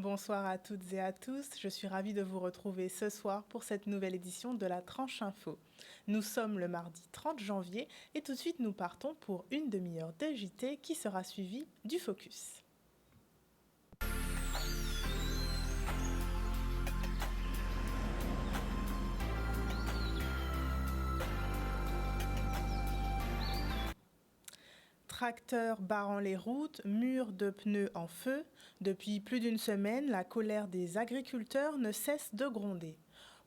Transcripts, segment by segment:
Bonsoir à toutes et à tous, je suis ravie de vous retrouver ce soir pour cette nouvelle édition de la Tranche Info. Nous sommes le mardi 30 janvier et tout de suite nous partons pour une demi-heure de JT qui sera suivie du Focus. Tracteurs barrant les routes, murs de pneus en feu. Depuis plus d'une semaine, la colère des agriculteurs ne cesse de gronder.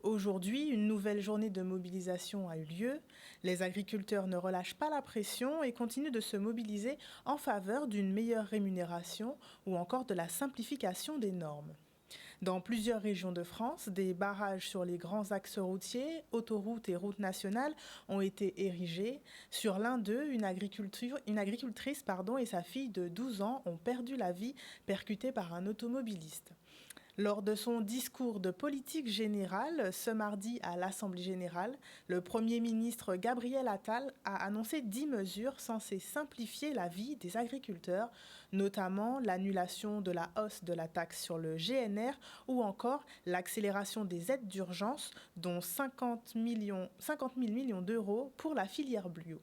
Aujourd'hui, une nouvelle journée de mobilisation a eu lieu. Les agriculteurs ne relâchent pas la pression et continuent de se mobiliser en faveur d'une meilleure rémunération ou encore de la simplification des normes. Dans plusieurs régions de France, des barrages sur les grands axes routiers, autoroutes et routes nationales ont été érigés. Sur l'un d'eux, une agricultrice et sa fille de 12 ans ont perdu la vie percutées par un automobiliste. Lors de son discours de politique générale ce mardi à l'Assemblée générale, le Premier ministre Gabriel Attal a annoncé 10 mesures censées simplifier la vie des agriculteurs, notamment l'annulation de la hausse de la taxe sur le GNR ou encore l'accélération des aides d'urgence, dont 50 000 millions d'euros pour la filière bio.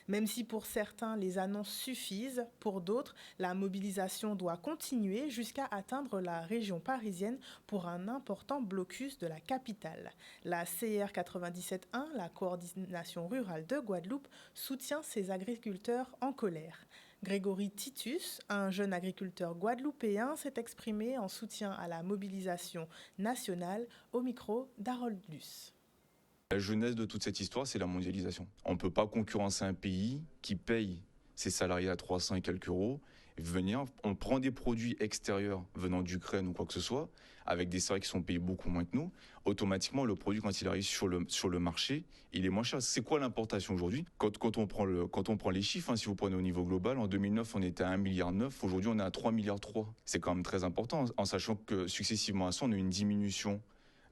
Même si pour certains les annonces suffisent, pour d'autres la mobilisation doit continuer jusqu'à atteindre la région parisienne pour un important blocus de la capitale. La CR 97.1, la coordination rurale de Guadeloupe, soutient ces agriculteurs en colère. Grégory Titus, un jeune agriculteur guadeloupéen, s'est exprimé en soutien à la mobilisation nationale au micro d'Harold Luce. La jeunesse de toute cette histoire, c'est la mondialisation. On ne peut pas concurrencer un pays qui paye ses salariés à 300 et quelques euros. On prend des produits extérieurs venant d'Ukraine ou quoi que ce soit, avec des salaires qui sont payés beaucoup moins que nous. Automatiquement, le produit, quand il arrive sur le marché, il est moins cher. C'est quoi l'importation aujourd'hui ? Quand on prend les chiffres, si vous prenez au niveau global, en 2009, on était à 1,9 milliard. Aujourd'hui, on est à 3,3 milliards. C'est quand même très important, en sachant que successivement à ça, on a une diminution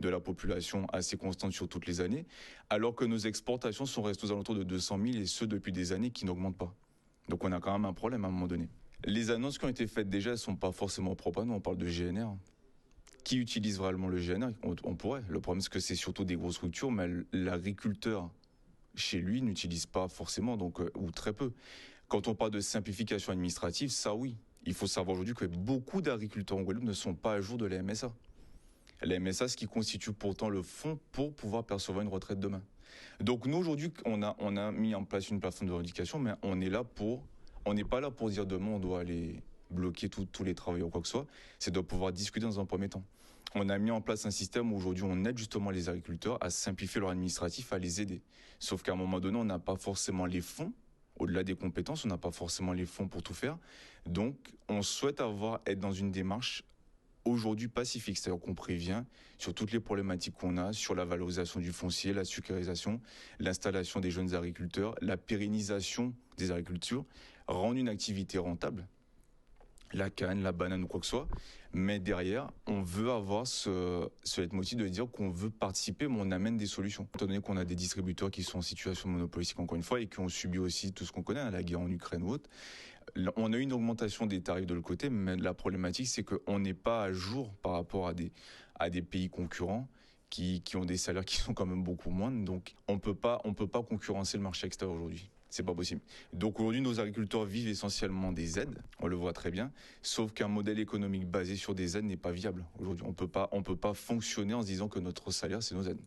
de la population assez constante sur toutes les années, alors que nos exportations sont restées aux alentours de 200 000 et ce depuis des années qui n'augmentent pas. Donc on a quand même un problème à un moment donné. Les annonces qui ont été faites déjà, elles ne sont pas forcément propres à nous, on parle de GNR. Qui utilise vraiment le GNR ? On pourrait. Le problème, c'est que c'est surtout des grosses structures, mais l'agriculteur, chez lui, n'utilise pas forcément, ou très peu. Quand on parle de simplification administrative, ça oui. Il faut savoir aujourd'hui que beaucoup d'agriculteurs en Guadeloupe ne sont pas à jour de la MSA. La MSA, ce qui constitue pourtant le fond pour pouvoir percevoir une retraite demain. Donc nous, aujourd'hui, on a mis en place une plateforme de revendication, mais on n'est pas là pour dire demain on doit aller bloquer tous les travailleurs ou quoi que ce soit. C'est de pouvoir discuter dans un premier temps. On a mis en place un système où aujourd'hui on aide justement les agriculteurs à simplifier leur administratif, à les aider. Sauf qu'à un moment donné, on n'a pas forcément les fonds. Au-delà des compétences, on n'a pas forcément les fonds pour tout faire. Donc on souhaite être dans une démarche aujourd'hui pacifique, c'est-à-dire qu'on prévient sur toutes les problématiques qu'on a, sur la valorisation du foncier, la sécurisation, l'installation des jeunes agriculteurs, la pérennisation des agricultures, rendre une activité rentable, la canne, la banane ou quoi que ce soit, mais derrière, on veut avoir ce leitmotiv de dire qu'on veut participer, mais on amène des solutions. Étant donné qu'on a des distributeurs qui sont en situation monopolistique, encore une fois, et qui ont subi aussi tout ce qu'on connaît, la guerre en Ukraine ou autre, on a eu une augmentation des tarifs de l'autre côté, mais la problématique, c'est qu'on n'est pas à jour par rapport à des pays concurrents qui ont des salaires qui sont quand même beaucoup moindres. Donc, on peut pas concurrencer le marché extérieur aujourd'hui. C'est pas possible. Donc aujourd'hui, nos agriculteurs vivent essentiellement des aides. On le voit très bien. Sauf qu'un modèle économique basé sur des aides n'est pas viable. Aujourd'hui, on peut pas fonctionner en se disant que notre salaire, c'est nos aides.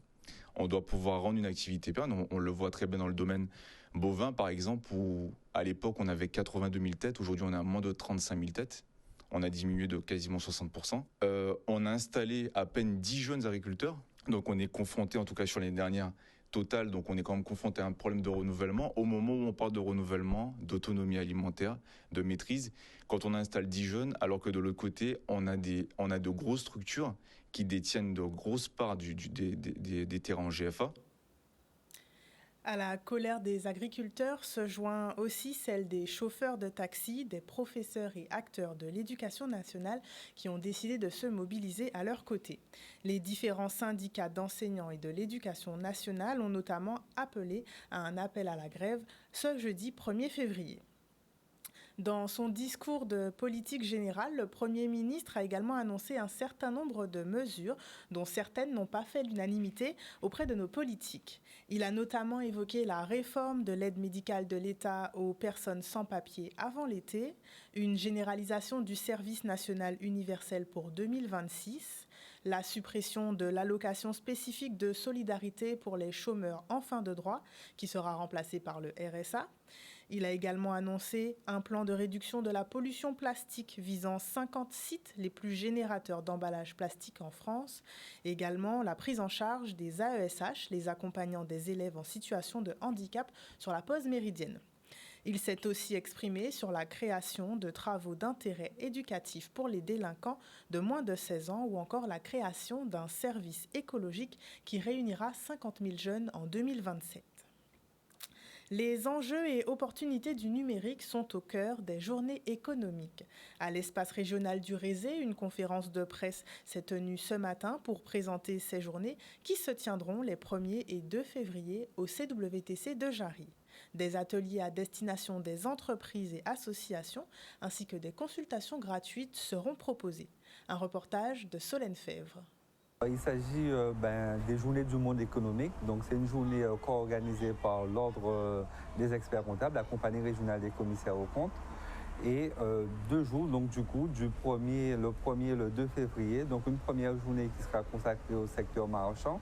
On doit pouvoir rendre une activité pérenne. On le voit très bien dans le domaine bovin, par exemple, où à l'époque, on avait 82 000 têtes. Aujourd'hui, on a moins de 35 000 têtes. On a diminué de quasiment 60%. On a installé à peine 10 jeunes agriculteurs. Donc on est confronté, en tout cas sur les dernières totales, donc on est quand même confronté à un problème de renouvellement. Au moment où on parle de renouvellement, d'autonomie alimentaire, de maîtrise, quand on installe 10 jeunes, alors que de l'autre côté, on a de grosses structures qui détiennent de grosses parts des terrains en GFA. À la colère des agriculteurs se joint aussi celle des chauffeurs de taxi, des professeurs et acteurs de l'éducation nationale qui ont décidé de se mobiliser à leur côté. Les différents syndicats d'enseignants et de l'éducation nationale ont notamment appelé à un appel à la grève ce jeudi 1er février. Dans son discours de politique générale, le Premier ministre a également annoncé un certain nombre de mesures dont certaines n'ont pas fait l'unanimité auprès de nos politiques. Il a notamment évoqué la réforme de l'aide médicale de l'État aux personnes sans papier avant l'été, une généralisation du service national universel pour 2026, la suppression de l'allocation spécifique de solidarité pour les chômeurs en fin de droit, qui sera remplacée par le RSA. Il a également annoncé un plan de réduction de la pollution plastique visant 50 sites les plus générateurs d'emballages plastiques en France. Également la prise en charge des AESH, les accompagnants des élèves en situation de handicap sur la pause méridienne. Il s'est aussi exprimé sur la création de travaux d'intérêt éducatif pour les délinquants de moins de 16 ans ou encore la création d'un service écologique qui réunira 50 000 jeunes en 2027. Les enjeux et opportunités du numérique sont au cœur des journées économiques. À l'espace régional du Rézé, une conférence de presse s'est tenue ce matin pour présenter ces journées qui se tiendront les 1er et 2 février au CWTC de Jarry. Des ateliers à destination des entreprises et associations ainsi que des consultations gratuites seront proposés. Un reportage de Solène Fèvre. Il s'agit des journées du monde économique. Donc c'est une journée co-organisée par l'Ordre des experts comptables, la compagnie régionale des commissaires aux comptes. Et 2 jours, donc du coup, le 1er et le 2 février, donc une première journée qui sera consacrée au secteur marchand,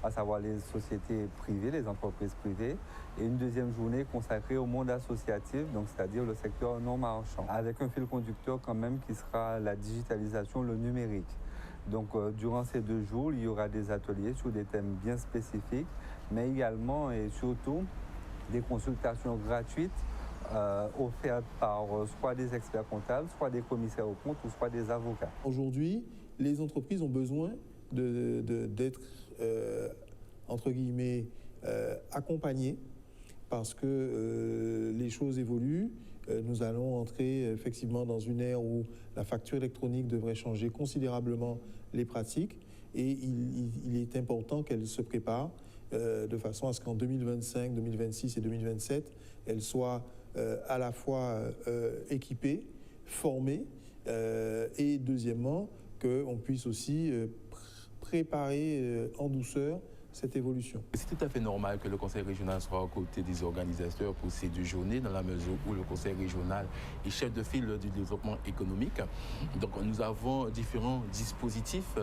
à savoir les sociétés privées, les entreprises privées, et une deuxième journée consacrée au monde associatif, donc c'est-à-dire le secteur non marchand, avec un fil conducteur quand même qui sera la digitalisation, le numérique. Donc durant ces 2 jours, il y aura des ateliers sur des thèmes bien spécifiques, mais également et surtout des consultations gratuites offertes par soit des experts comptables, soit des commissaires aux comptes ou soit des avocats. Aujourd'hui, les entreprises ont besoin d'être, entre guillemets, accompagnées parce que les choses évoluent. Nous allons entrer effectivement dans une ère où la facture électronique devrait changer considérablement les pratiques et il est important qu'elles se préparent de façon à ce qu'en 2025, 2026 et 2027, elles soient à la fois équipées, formées et deuxièmement, qu'on puisse aussi préparer en douceur cette évolution. C'est tout à fait normal que le Conseil régional soit aux côtés des organisateurs pour ces 2 journées, dans la mesure où le Conseil régional est chef de file du développement économique. Donc nous avons différents dispositifs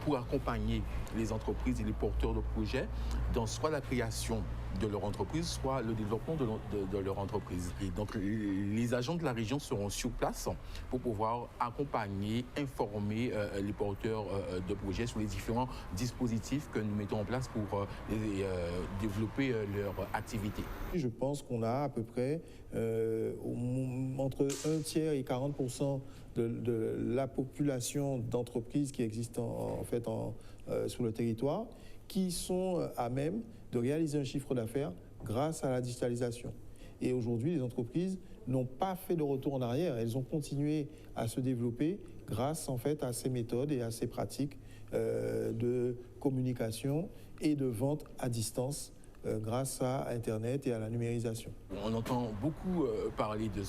pour accompagner les entreprises et les porteurs de projets dans soit la création de leur entreprise, soit le développement de leur entreprise. Et donc les agents de la région seront sur place pour pouvoir accompagner, informer les porteurs de projets sur les différents dispositifs que nous mettons en place pour développer leur activité. Je pense qu'on a à peu près entre 1 tiers et 40% de la population d'entreprises qui existent sur le territoire qui sont à même de réaliser un chiffre d'affaires grâce à la digitalisation. Et aujourd'hui, les entreprises n'ont pas fait de retour en arrière. Elles ont continué à se développer grâce en fait à ces méthodes et à ces pratiques de communication et de vente à distance grâce à Internet et à la numérisation. On entend beaucoup parler de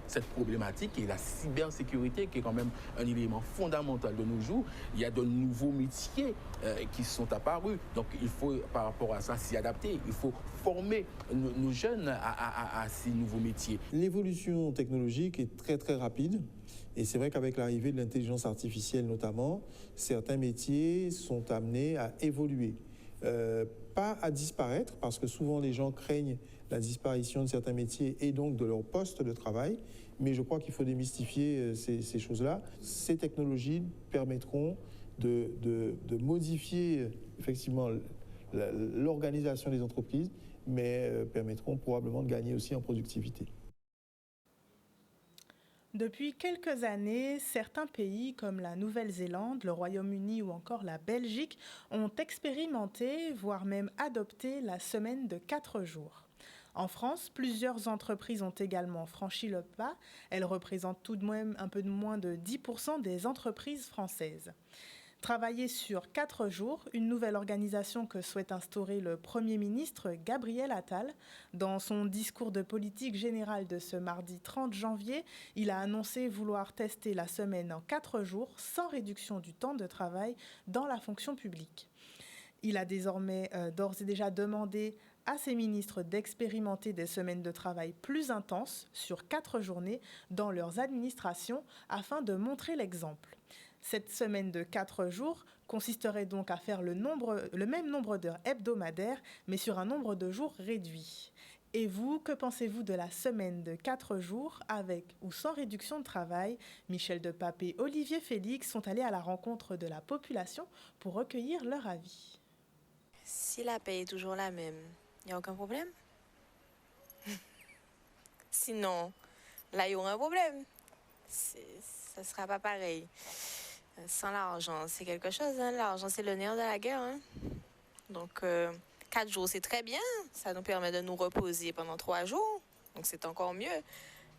cette problématique et la cybersécurité qui est quand même un élément fondamental de nos jours. Il y a de nouveaux métiers qui sont apparus. Donc il faut par rapport à ça s'y adapter. Il faut former nos jeunes à ces nouveaux métiers. L'évolution technologique est très très rapide. Et c'est vrai qu'avec l'arrivée de l'intelligence artificielle notamment, certains métiers sont amenés à évoluer. Pas à disparaître, parce que souvent les gens craignent la disparition de certains métiers et donc de leur poste de travail, mais je crois qu'il faut démystifier ces choses-là. Ces technologies permettront de modifier effectivement l'organisation des entreprises, mais permettront probablement de gagner aussi en productivité. Depuis quelques années, certains pays comme la Nouvelle-Zélande, le Royaume-Uni ou encore la Belgique ont expérimenté, voire même adopté la semaine de 4 jours. En France, plusieurs entreprises ont également franchi le pas. Elles représentent tout de même un peu moins de 10% des entreprises françaises. Travailler sur 4 jours, une nouvelle organisation que souhaite instaurer le Premier ministre Gabriel Attal. Dans son discours de politique générale de ce mardi 30 janvier, il a annoncé vouloir tester la semaine en 4 jours sans réduction du temps de travail dans la fonction publique. Il a désormais d'ores et déjà demandé à ses ministres d'expérimenter des semaines de travail plus intenses sur 4 journées dans leurs administrations afin de montrer l'exemple. Cette semaine de 4 jours consisterait donc à faire le même nombre d'heures hebdomadaires, mais sur un nombre de jours réduit. Et vous, que pensez-vous de la semaine de 4 jours avec ou sans réduction de travail? Michel Depape et Olivier Félix sont allés à la rencontre de la population pour recueillir leur avis. Si la paye est toujours la même, il n'y a aucun problème. Sinon, là, il y aura un problème. Ça ne sera pas pareil. Sans l'argent, c'est quelque chose. Hein? L'argent, c'est le nerf de la guerre. Hein? Donc, 4 jours, c'est très bien. Ça nous permet de nous reposer pendant 3 jours. Donc, c'est encore mieux.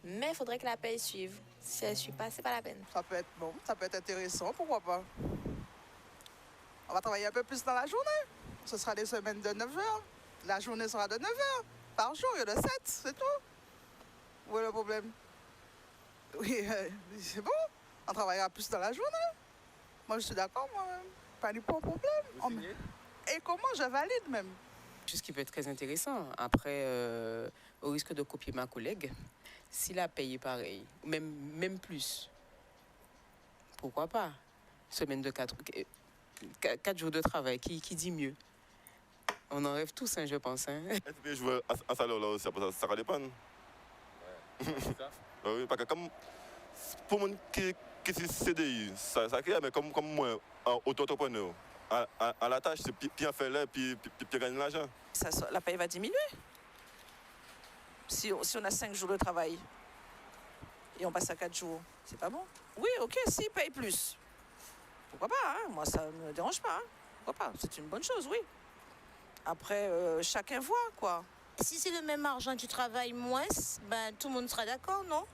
Mais il faudrait que la paye suive. Si elle ne suit pas, c'est pas la peine. Ça peut être bon, ça peut être intéressant, pourquoi pas. On va travailler un peu plus dans la journée. Ce sera des semaines de 9 heures. La journée sera de 9 heures par jour, il y a de 7, c'est tout. Où est le problème? Oui, c'est bon. On travaillera plus dans la journée. Moi, je suis d'accord, moi-même. Pas du tout problème. Et comment je valide même? Ce qui peut être très intéressant. Après, au risque de copier ma collègue, si la paye est pareille, même plus, pourquoi pas? Semaine de 4 jours de travail, qui dit mieux? On en rêve tous, hein, je pense. Hein. Je veux un salaire là aussi, ça va dépendre. Oui, parce que comme pour moi qui est CDI, ça crée, mais comme moi, auto-entrepreneur, à la tâche, c'est bien faire là, puis gagner de l'argent. La paye va diminuer. Si on a 5 jours de travail et on passe à 4 jours, c'est pas bon. Oui, ok, s'ils payent plus. Pourquoi pas, hein? Moi, ça ne me dérange pas. Hein? Pourquoi pas? C'est une bonne chose, oui. Après, chacun voit, quoi. Si c'est le même argent, tu travailles moins, ben, tout le monde sera d'accord, non?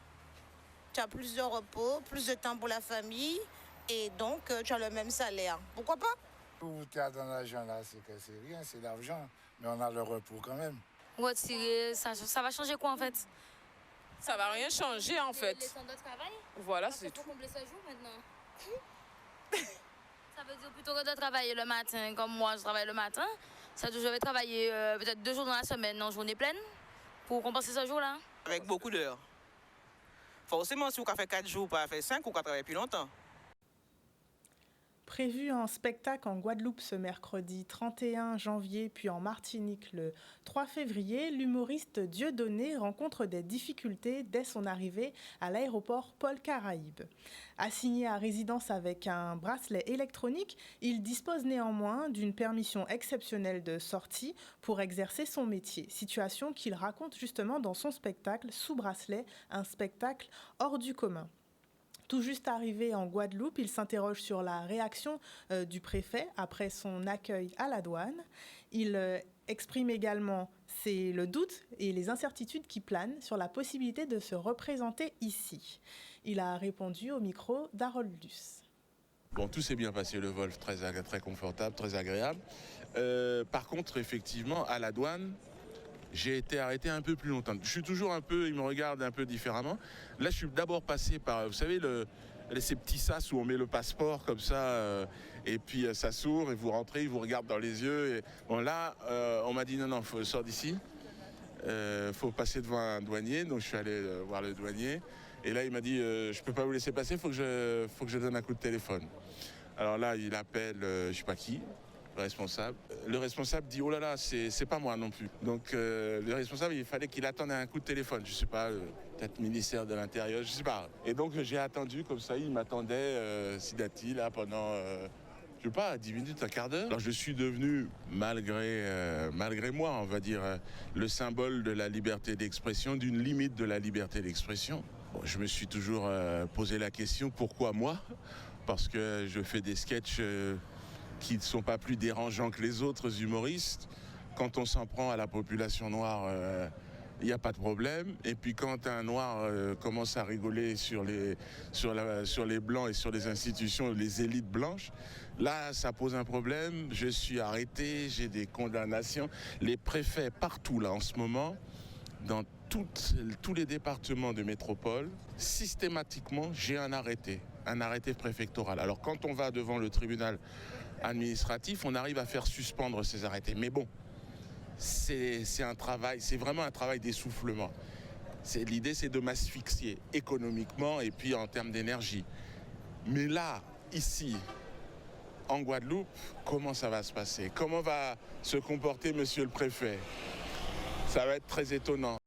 Tu as plus de repos, plus de temps pour la famille, et donc tu as le même salaire. Pourquoi pas? Tout tu as dans l'argent là, c'est rien, c'est l'argent. Mais on a le repos quand même. Retirer, ça va changer quoi en fait? Ça va rien changer en fait. Les temps de travail? Voilà, c'est tout. Il faut combler ce jour maintenant. Ça veut dire plutôt que de travailler le matin, comme moi je travaille le matin, ça veut dire que je vais travailler peut-être 2 jours dans la semaine en journée pleine pour compenser ce jour-là. Avec beaucoup d'heures. Forcément, si vous avez fait 4 jours, pas fait 5, vous avez travaillé plus longtemps. Prévu un spectacle en Guadeloupe ce mercredi 31 janvier, puis en Martinique le 3 février, l'humoriste Dieudonné rencontre des difficultés dès son arrivée à l'aéroport Paul Caraïbe. Assigné à résidence avec un bracelet électronique, il dispose néanmoins d'une permission exceptionnelle de sortie pour exercer son métier, situation qu'il raconte justement dans son spectacle Sous bracelet, un spectacle hors du commun. Tout juste arrivé en Guadeloupe, il s'interroge sur la réaction du préfet après son accueil à la douane. Il exprime également le doute et les incertitudes qui planent sur la possibilité de se représenter ici. Il a répondu au micro d'Haroldus. Bon, tout s'est bien passé, le vol très confortable, très agréable. Par contre, effectivement, à la douane, j'ai été arrêté un peu plus longtemps. Je suis toujours ils me regardent un peu différemment. Là, je suis d'abord passé par, vous savez, ces petits sas où on met le passeport comme ça, et puis ça s'ouvre et vous rentrez, ils vous regardent dans les yeux. Et, bon, là, on m'a dit non, faut sortir d'ici. Faut passer devant un douanier. Donc, je suis allé voir le douanier. Et là, il m'a dit, je peux pas vous laisser passer, faut que je donne un coup de téléphone. Alors là, il appelle, je sais pas qui. Le responsable dit, oh là là, c'est pas moi non plus. Donc le responsable, il fallait qu'il attende un coup de téléphone. Je sais pas, peut-être ministère de l'Intérieur, je sais pas. Et donc j'ai attendu comme ça, il m'attendait, Sidati, là, pendant, je sais pas, 10 minutes, un quart d'heure. Alors je suis devenu, malgré moi, on va dire, le symbole de la liberté d'expression, d'une limite de la liberté d'expression. Bon, je me suis toujours posé la question, pourquoi moi? Parce que je fais des sketchs qui ne sont pas plus dérangeants que les autres humoristes. Quand on s'en prend à la population noire, il n'y a pas de problème. Et puis quand un noir commence à rigoler sur les blancs et sur les institutions, les élites blanches, là, ça pose un problème. Je suis arrêté, j'ai des condamnations. Les préfets partout là en ce moment, dans tous les départements de métropole, systématiquement, j'ai un arrêté préfectoral. Alors quand on va devant le tribunal administratif, on arrive à faire suspendre ces arrêtés. Mais bon, c'est vraiment un travail d'essoufflement. L'idée, c'est de m'asphyxier économiquement et puis en termes d'énergie. Mais là, ici, en Guadeloupe, comment ça va se passer? Comment va se comporter monsieur le préfet? Ça va être très étonnant.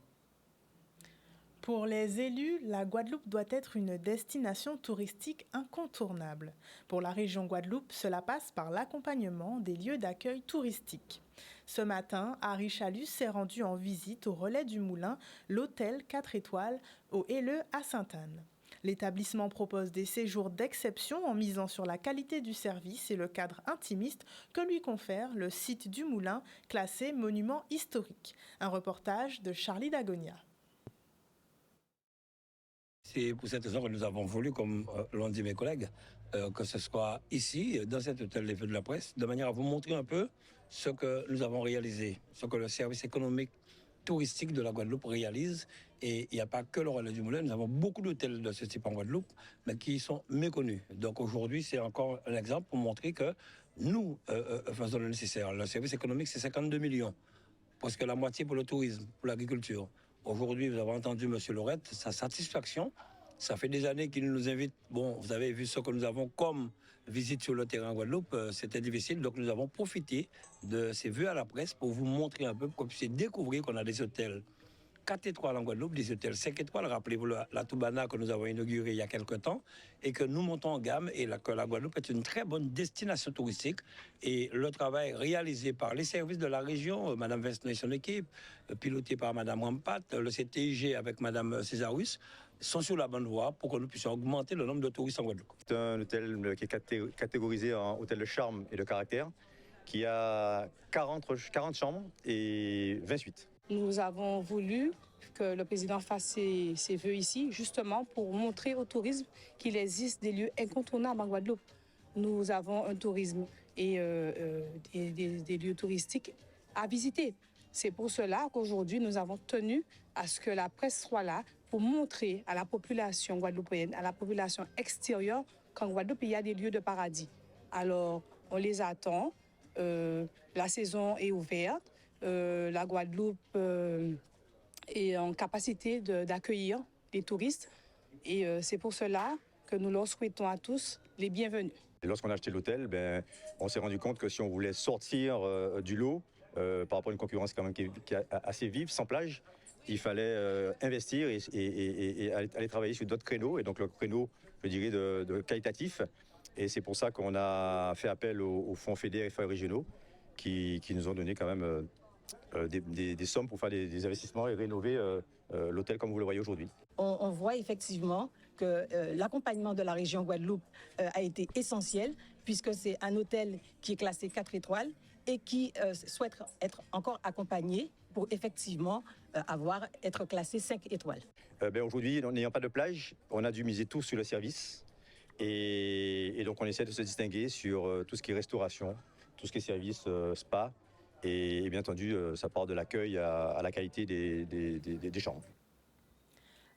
Pour les élus, la Guadeloupe doit être une destination touristique incontournable. Pour la région Guadeloupe, cela passe par l'accompagnement des lieux d'accueil touristiques. Ce matin, Harry Chalus s'est rendu en visite au relais du Moulin, l'hôtel 4 étoiles au Helleu à Sainte-Anne. L'établissement propose des séjours d'exception en misant sur la qualité du service et le cadre intimiste que lui confère le site du Moulin, classé monument historique. Un reportage de Charlie Dagonia. C'est pour cette raison que nous avons voulu, comme l'ont dit mes collègues, que ce soit ici, dans cet hôtel des Feux de la Presse, de manière à vous montrer un peu ce que nous avons réalisé, ce que le service économique touristique de la Guadeloupe réalise. Et il n'y a pas que le relais du Moulin, nous avons beaucoup d'hôtels de ce type en Guadeloupe, mais qui sont méconnus. Donc aujourd'hui, c'est encore un exemple pour montrer que nous faisons le nécessaire. Le service économique, c'est 52 millions, presque la moitié pour le tourisme, pour l'agriculture. Aujourd'hui, vous avez entendu M. Lorette, sa satisfaction. Ça fait des années qu'il nous invite. Bon, vous avez vu ce que nous avons comme visite sur le terrain en Guadeloupe. C'était difficile, donc nous avons profité de ces vues à la presse pour vous montrer un peu, pour que vous puissiez découvrir qu'on a des hôtels 4 étoiles en Guadeloupe, des hôtels 5 étoiles. Rappelez-vous la Toubana que nous avons inaugurée il y a quelque temps et que nous montons en gamme et que la Guadeloupe est une très bonne destination touristique. Et le travail réalisé par les services de la région, Mme Vincent et son équipe, piloté par Mme Rampat, le CTIG avec Mme Césarus, sont sur la bonne voie pour que nous puissions augmenter le nombre de touristes en Guadeloupe. C'est un hôtel qui est catégorisé en hôtel de charme et de caractère, qui a 40 chambres et 20 suites. Nous avons voulu que le président fasse ses vœux ici, justement pour montrer au tourisme qu'il existe des lieux incontournables en Guadeloupe. Nous avons un tourisme et des lieux touristiques à visiter. C'est pour cela qu'aujourd'hui, nous avons tenu à ce que la presse soit là pour montrer à la population guadeloupéenne, à la population extérieure, qu'en Guadeloupe, il y a des lieux de paradis. Alors, on les attend. La saison est ouverte. La Guadeloupe est en capacité d'accueillir les touristes. Et c'est pour cela que nous leur souhaitons à tous les bienvenus. Lorsqu'on a acheté l'hôtel, on s'est rendu compte que si on voulait sortir du lot, par rapport à une concurrence quand même qui est assez vive, sans plage, il fallait investir et aller travailler sur d'autres créneaux. Et donc le créneau, je dirais, de qualitatif. Et c'est pour ça qu'on a fait appel aux fonds fédéraux et fonds régionaux qui nous ont donné quand même des sommes pour faire des investissements et rénover l'hôtel comme vous le voyez aujourd'hui. On voit effectivement que l'accompagnement de la région Guadeloupe a été essentiel puisque c'est un hôtel qui est classé 4 étoiles et qui souhaite être encore accompagné pour effectivement être classé 5 étoiles. Aujourd'hui, n'ayant pas de plage, on a dû miser tout sur le service et donc on essaie de se distinguer sur tout ce qui est restauration, tout ce qui est service spa. Et bien entendu, ça part de l'accueil à la qualité des chambres.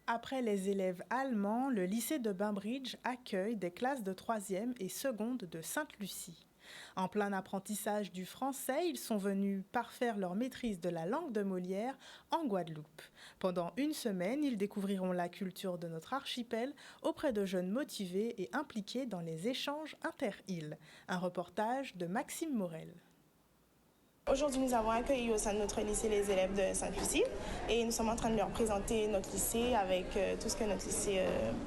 Après les élèves allemands, le lycée de Bainbridge accueille des classes de 3e et seconde de Sainte-Lucie. En plein apprentissage du français, ils sont venus parfaire leur maîtrise de la langue de Molière en Guadeloupe. Pendant une semaine, ils découvriront la culture de notre archipel auprès de jeunes motivés et impliqués dans les échanges inter-îles. Un reportage de Maxime Morel. Aujourd'hui, nous avons accueilli au sein de notre lycée les élèves de Sainte-Lucie et nous sommes en train de leur présenter notre lycée avec tout ce que notre lycée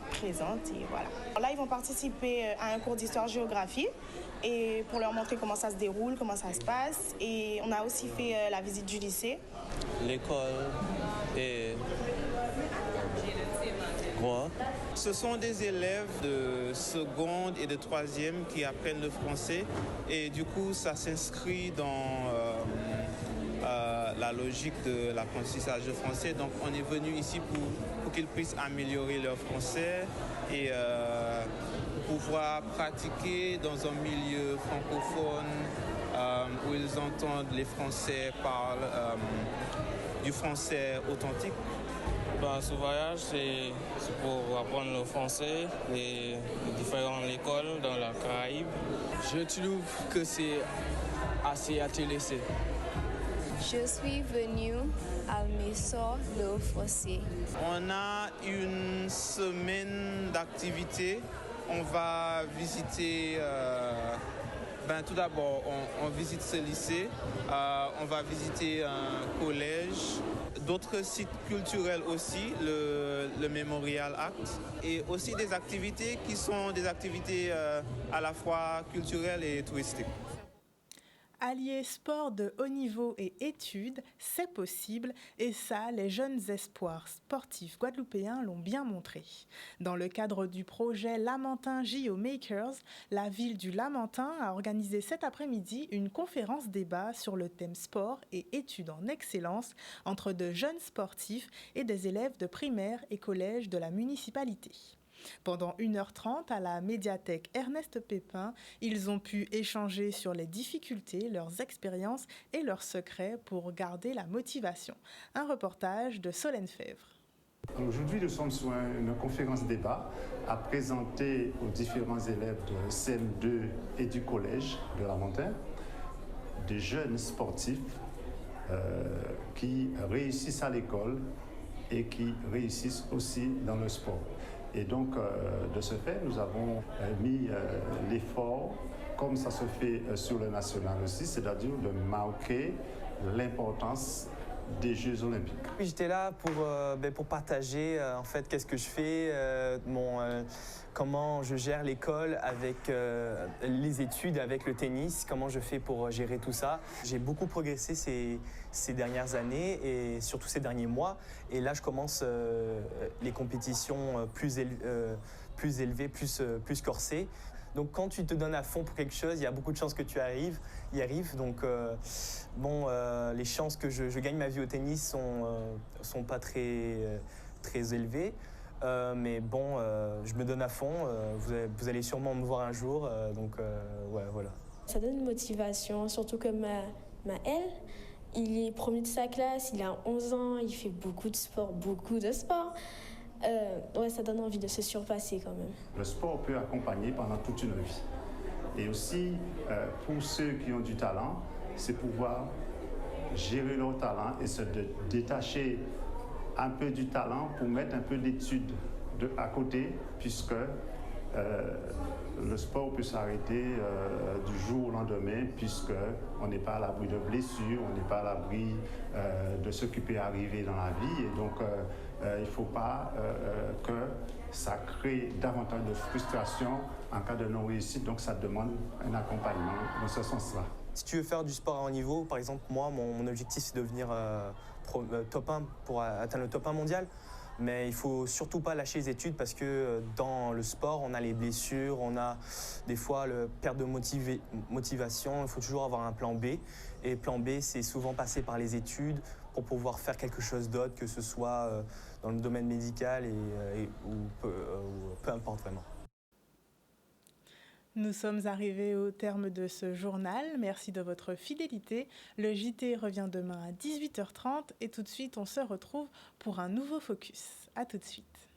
présente. Et voilà. Là, ils vont participer à un cours d'histoire-géographie et pour leur montrer comment ça se déroule, comment ça se passe. Et on a aussi fait la visite du lycée. L'école est grande. Ce sont des élèves de seconde et de troisième qui apprennent le français et du coup ça s'inscrit dans la logique de l'apprentissage de français. Donc on est venu ici pour qu'ils puissent améliorer leur français et pouvoir pratiquer dans un milieu francophone où ils entendent les Français parler du français authentique. Ce voyage, c'est pour apprendre le français, les différentes écoles dans la Caraïbe. Je trouve que c'est assez intéressant. Je suis venue à Messor le français. On a une semaine d'activités. On va visiter, tout d'abord, on visite ce lycée, on va visiter un collège, d'autres sites culturels aussi, le Memorial Act, et aussi des activités qui sont des activités à la fois culturelles et touristiques. Allier sport de haut niveau et études, c'est possible, et ça, les jeunes espoirs sportifs guadeloupéens l'ont bien montré. Dans le cadre du projet Lamentin JO Makers, la ville du Lamentin a organisé cet après-midi une conférence débat sur le thème sport et études en excellence entre de jeunes sportifs et des élèves de primaire et collège de la municipalité. Pendant 1h30 à la médiathèque Ernest Pépin, ils ont pu échanger sur les difficultés, leurs expériences et leurs secrets pour garder la motivation. Un reportage de Solène Fèvre. Aujourd'hui, nous sommes sur une conférence débat à présenter aux différents élèves de CM2 et du collège de Lamentin des jeunes sportifs qui réussissent à l'école et qui réussissent aussi dans le sport. Et donc, de ce fait, nous avons mis l'effort, comme ça se fait sur le national aussi, c'est-à-dire de marquer l'importance des Jeux Olympiques. J'étais là pour partager en fait qu'est-ce que je fais, comment je gère l'école avec les études, avec le tennis, comment je fais pour gérer tout ça. J'ai beaucoup progressé ces dernières années et surtout ces derniers mois. Et là, je commence les compétitions plus élevées, plus corsées. Donc quand tu te donnes à fond pour quelque chose, il y a beaucoup de chances que tu y arrives. Donc les chances que je gagne ma vie au tennis sont pas très élevées. Mais bon, je me donne à fond. Vous allez sûrement me voir un jour. Voilà. Ça donne une motivation, surtout que Maël, il est premier de sa classe, il a 11 ans, il fait beaucoup de sport. Ça donne envie de se surpasser quand même. Le sport peut accompagner pendant toute une vie. Et aussi, pour ceux qui ont du talent, c'est pouvoir gérer leur talent et se détacher un peu du talent pour mettre un peu d'études à côté, puisque le sport peut s'arrêter du jour au lendemain, puisqu'on n'est pas à l'abri de blessures, on n'est pas à l'abri de ce qui peut arriver dans la vie. Et donc, il ne faut pas que ça crée davantage de frustration en cas de non-réussite. Donc, ça demande un accompagnement dans ce sens-là. Si tu veux faire du sport à haut niveau, par exemple, moi, mon objectif, c'est de devenir top 1 pour atteindre le top 1 mondial. Mais il ne faut surtout pas lâcher les études parce que dans le sport, on a les blessures, on a des fois le perte de motivation. Il faut toujours avoir un plan B. Et plan B, c'est souvent passer par les études pour pouvoir faire quelque chose d'autre, que ce soit dans le domaine médical ou peu importe vraiment. Nous sommes arrivés au terme de ce journal. Merci de votre fidélité. Le JT revient demain à 18h30 et tout de suite, on se retrouve pour un nouveau focus. À tout de suite.